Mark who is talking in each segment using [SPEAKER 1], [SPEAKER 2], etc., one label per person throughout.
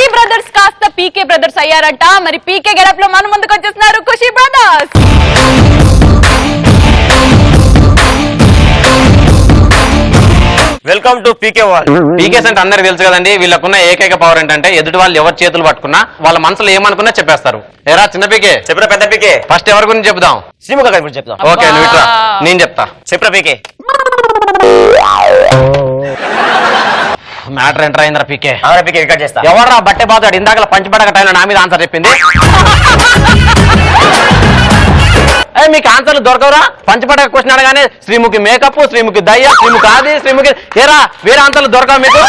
[SPEAKER 1] ఖుషీ brothers కాస్త పీకే brothers అయ్యారట. మరి పీకే getup లో మన ముందుకు వచ్చేస్తున్నారు Khushi brothers.
[SPEAKER 2] Welcome to PK wall. PK's అంటే అందరికి తెలుసు కదండి. వీళ్ళకున్న ఏకైక పవర్ ఏంటంటే ఎదుటి వాళ్ళు ఎవరు చేతులు పట్టుకున్నా వాళ్ళ మనసులో ఏమనుకున్నా చెప్పేస్తారు. ఏరా చిన్న పీకే, చెప్పరా పెద్ద పీకే. ఫస్ట్ ఎవరి గురించి చెప్దాం? శ్రీముఖ గారి గురించి చెప్తాం. ఓకే నువ్వు ఇట్రా, నేను చెప్తా. చెప్పరా పీకే. మ్యాటర్ ఎంటర్ అయిందిరా పీకే. పీకే రికార్డ్ చేస్తా. ఎవరా బట్టే బాతాడు ఇందాక పంచిపడక టైంలో నా మీద ఆన్సర్ చెప్పింది. మీకు ఆన్సర్లు దొరకవురా? పంచపడక క్వశ్చన్ అడగానే శ్రీముఖి మేకప్, శ్రీముఖి దయ్య, శ్రీముఖి ఆది, శ్రీముఖి ఏరా వేరే ఆన్సర్లు దొరకవు మీకు.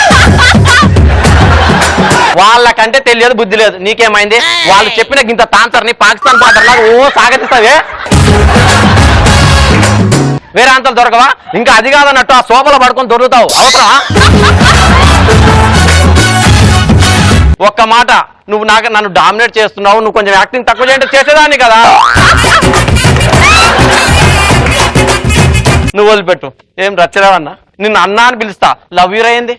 [SPEAKER 2] వాళ్ళకంటే తెలియదు, బుద్ధి లేదు. నీకేమైంది? వాళ్ళు చెప్పిన ఇంత ఆన్సర్ ని పాకిస్తాన్ బార్డర్ లాగా ఓ సాగతిస్తావే. వేరే ఆన్సర్లు దొరకవా? ఇంకా అది కాదన్నట్టు ఆ సోఫాలో పడుకొని దొరుకుతావు. అవసరమా? ఒక్క మాట, నువ్వు నన్ను డామినేట్ చేస్తున్నావు, నువ్వు కొంచెం యాక్టింగ్ తక్కువ చేయండి చేసేదాన్ని కదా. నువ్వు వదిలిపెట్టు. ఏం రచ్చరావన్నా? నిన్ను అన్నా అని పిలుస్తా. లవ్ యూ అయింది.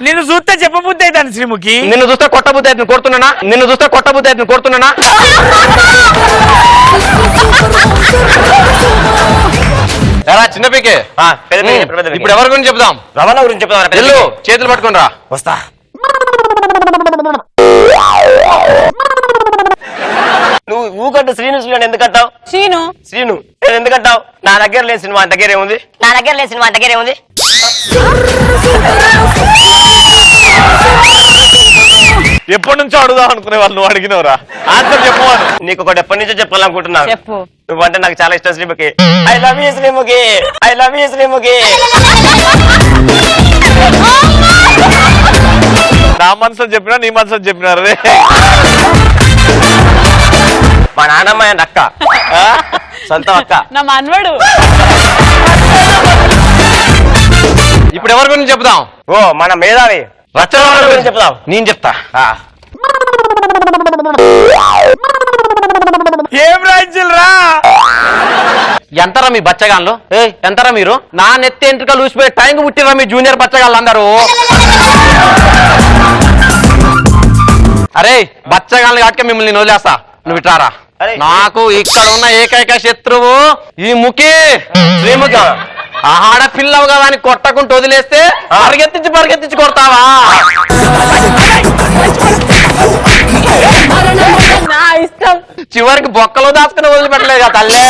[SPEAKER 3] నిన్ను చూస్తే చెప్పబుద్ధి అవుతాను శ్రీముఖి.
[SPEAKER 2] నిన్ను చూస్తే కొట్టబుద్ధి అవుతుంది కొడుతున్నానా? నిన్ను చూస్తే కొట్టబుద్ధి అవుతుంది కొడుతున్నానా? ఎరా చిన్న పీకే, ఇప్పుడు ఎవరి గురించి చెప్దాం? రవాణా గురించి చెప్దాం. వెళ్ళు, చేతులు పట్టుకుని రా. వస్తా. నువ్వు ఊకంటూ శ్రీను ఎందుకంటావు? శ్రీను ఎందుకంటావు? నా దగ్గర లేని సినిమా దగ్గర ఏముంది? ఎప్పటి నుంచో అడుగుదాం అనుకునే వాళ్ళు నువ్వు అడిగినవరా? ఆన్సర్ చెప్పవాను. నీకు ఒకటి ఎప్పటి నుంచో చెప్పాలనుకుంటున్నాను. నువ్వంటే నాకు చాలా ఇష్టం Sreemukhi. I love you Sreemukhi, I love you Sreemukhi. నా మనసు చెప్పినా నీ మనసు చెప్పినారు. మా నాన్నమ్మ అక్క, సొంత అక్క,
[SPEAKER 1] నా మనవడు.
[SPEAKER 2] ఇప్పుడు ఎవరి గురించి చెప్దాం? ఓ మన మేధావి రచన గురించి చెప్దాం. నేను చెప్తా.
[SPEAKER 3] ఏం రాజ్యులరా?
[SPEAKER 2] ఎంతరా మీ బచ్చగాళ్ళు? ఎంతరా మీరు? నా నెత్తి ఎంట్రుకలు ఊసిపోయే టైంకి పుట్టిరా మీ జూనియర్ బచ్చగాళ్ళు అందరూ. అరే బచ్చగాళ్ళు కాబట్టి మిమ్మల్ని నేను వదిలేస్తా. నువ్వు ఇట్రారా. నాకు ఇక్కడ ఉన్న ఏకైక శత్రువు ఈ ముఖి శ్రీముఖి. ఆడపిల్లవు కదా అని కొట్టకుండా వదిలేస్తే పరిగెత్తించి కొడతావా?
[SPEAKER 1] నా ఇష్టం.
[SPEAKER 2] చివరికి బొక్కలో దాచుకుని వదిలిపెట్టలేదు కదా తల్లే.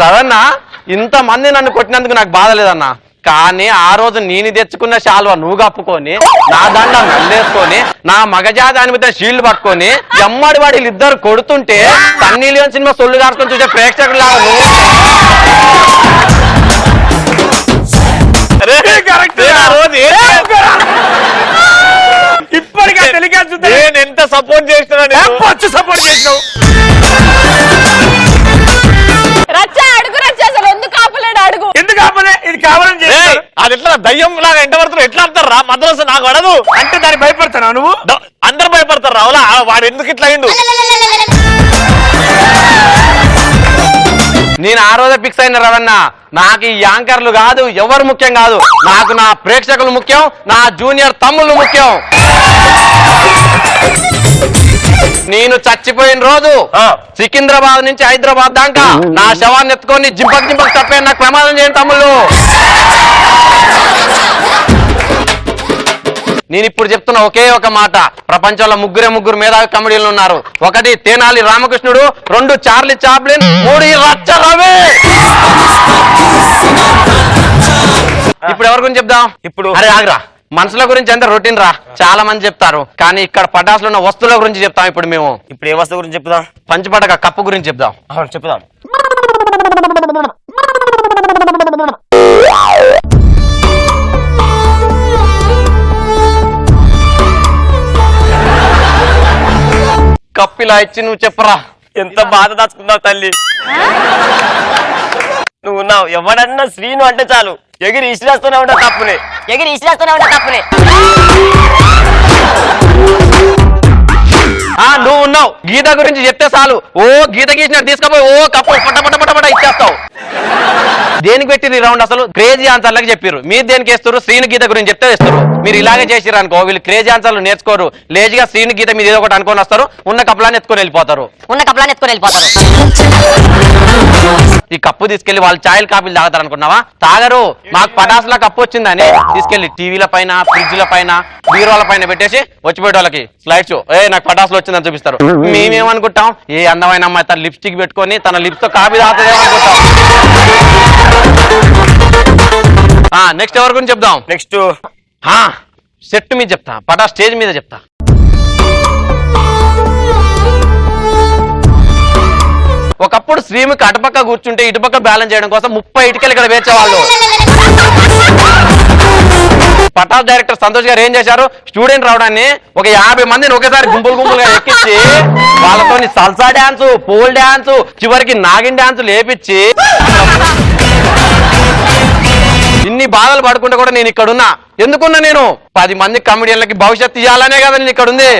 [SPEAKER 2] రవన్నా, ఇంతమంది నన్ను కొట్టినందుకు నాకు బాధ లేదన్నా. కానీ ఆ రోజు నేను తెచ్చుకున్న శాల్వా నువ్వు కప్పుకొని, నా దండ నల్లేసుకొని, నా మగజాదాని మీద షీల్డ్ పట్టుకొని ఎమ్మడి వాడి వీళ్ళిద్దరు కొడుతుంటే సన్నీ లియోన్ సినిమా సొల్లు కాసుకొని చూసే ప్రేక్షకులు లాగా
[SPEAKER 3] ఇప్పటికే తెలియదు.
[SPEAKER 2] నేను ఎంత సపోర్ట్ చేస్తున్నాను.
[SPEAKER 3] సపోర్ట్ చేసినావు.
[SPEAKER 1] అడుగు రచ్చ, అసలు ఎందుకు ఆపలేడు? అడుగు.
[SPEAKER 3] ఎందుకు ఆపలే? ఇది కావాలని
[SPEAKER 2] అది ఎట్లా దయ్యం లాగా ఎంట పడుతున్నారు? ఎట్లా ఆపుతారు రా? మద్రాసు నాకు అడదు
[SPEAKER 3] అంటే దాన్ని భయపడతానా నువ్వు?
[SPEAKER 2] అందరు భయపడతారు రావులా. వాడు ఎందుకు ఇట్లా అయిండు? నేను ఆ రోజే ఫిక్స్ అయిన రవన్న, నాకు ఈ యాంకర్లు కాదు, ఎవరు ముఖ్యం కాదు. నాకు నా ప్రేక్షకులు ముఖ్యం, నా జూనియర్ తమ్ముళ్ళు ముఖ్యం. నేను చచ్చిపోయిన రోజు సికింద్రాబాద్ నుంచి హైదరాబాద్ దాకా నా శవాన్ని ఎత్తుకొని జింపక్ తప్పే నాకు ప్రమాదం చేయండి తమ్ముళ్ళు. నేను ఇప్పుడు చెప్తున్న ఒకే ఒక మాట, ప్రపంచంలో ముగ్గురు మేధావి కమెడీలు ఉన్నారు. ఒకటి తేనాలి రామకృష్ణుడు, 2 చార్లీ చాప్లిన్, 3 రచ్చ రవి. ఇప్పుడు ఎవరి గురించి చెప్దాం? ఇప్పుడు అరే ఆగ్రా, మనుషుల గురించి అంతా రొటీన్ రా, చాలా మంది చెప్తారు. కానీ ఇక్కడ పటాసులో ఉన్న వస్తువుల గురించి చెప్తాం. ఇప్పుడు మేము ఏ వస్తువు గురించి చెప్దాం? పంచపడక కప్పు గురించి చెప్దాం. చెప్దాం. కప్పిలా ఇచ్చి నువ్వు చెప్పరా. ఎంత బాధ దాచుకున్నావు తల్లి.
[SPEAKER 4] నువ్వు ఉన్నావు. ఎవడన్నా శ్రీను అంటే చాలు ఎగిరి ఇసిరేస్తూనే ఉంటా తప్పునే.
[SPEAKER 2] నువ్వు ఉన్నావు. గీత గురించి చెప్తే చాలు ఓ గీత గీసినట్టు తీసుకపోయి ఓ కప్పు పట ఇచ్చేస్తావు. దేనికి పెట్టిరు ఈ రౌండ్? అసలు క్రేజీ ఆన్సర్లకి చెప్పారు. మీరు దేనికి వేస్తారు? శ్రీను గీత గురించి చెప్తే వేస్తారు. మీరు ఇలాగే చేసిరు అనుకో, వీళ్ళు క్రేజీ ఆన్సర్లు నేర్చుకోరు. లేజిగా శ్రీను గీత మీద ఏదో ఒకటి అనుకొని వస్తారు, ఉన్న కప్పులాన్ని ఎత్తుకొని వెళ్ళిపోతారు. ఈ కప్పు తీసుకెళ్లి వాళ్ళు చాయలు కాపీలు తాగుతారు అనుకున్నావా? తాగరు. మాకు పటాసులా కప్పు వచ్చిందని తీసుకెళ్లి టీవీల పైన, ఫ్రిడ్జ్ల పైన, బీరోల పైన పెట్టేసి వచ్చిపోయే వాళ్ళకి స్లైడ్ షో నాకు పటాసులు వచ్చిందని చూపిస్తారు. మేమేమనుకుంటాం, ఏ అందమైన అమ్మాయి తన లిప్స్టిక్ పెట్టుకొని తన లిప్స్ తో కాపీ తాగుతుందేమో అనుకుంటాం. నెక్స్ట్ ఎవరి గురించి చెప్దాం?
[SPEAKER 4] నెక్స్ట్
[SPEAKER 2] సెట్ మీద చెప్తా, పటా స్టేజ్ మీద చెప్తా. ఒకప్పుడు శ్రీముఖి అటుపక్క కూర్చుంటే ఇటుపక్క బ్యాలెన్స్ చేయడం కోసం 30 ఇటుకలు ఇక్కడ వేర్చేవాళ్ళు. పటాస్ డైరెక్టర్ సంతోష్ గారు ఏం చేశారు? స్టూడెంట్ రావడాన్ని ఒక 50 మందిని ఒకేసారి గుంపులుగా ఎక్కించి వాళ్ళతో సల్సా డాన్స్, పోల్ డాన్స్, చివరికి నాగిన్ డాన్స్ లేపించి ఇన్ని బాధలు పడుకుంటే కూడా నేను ఇక్కడున్నా. ఎందుకున్నా? నేను 10 మంది కమెడియన్లకి భవిష్యత్తు ఇవ్వాలనే కదా నేను ఇక్కడ ఉంది.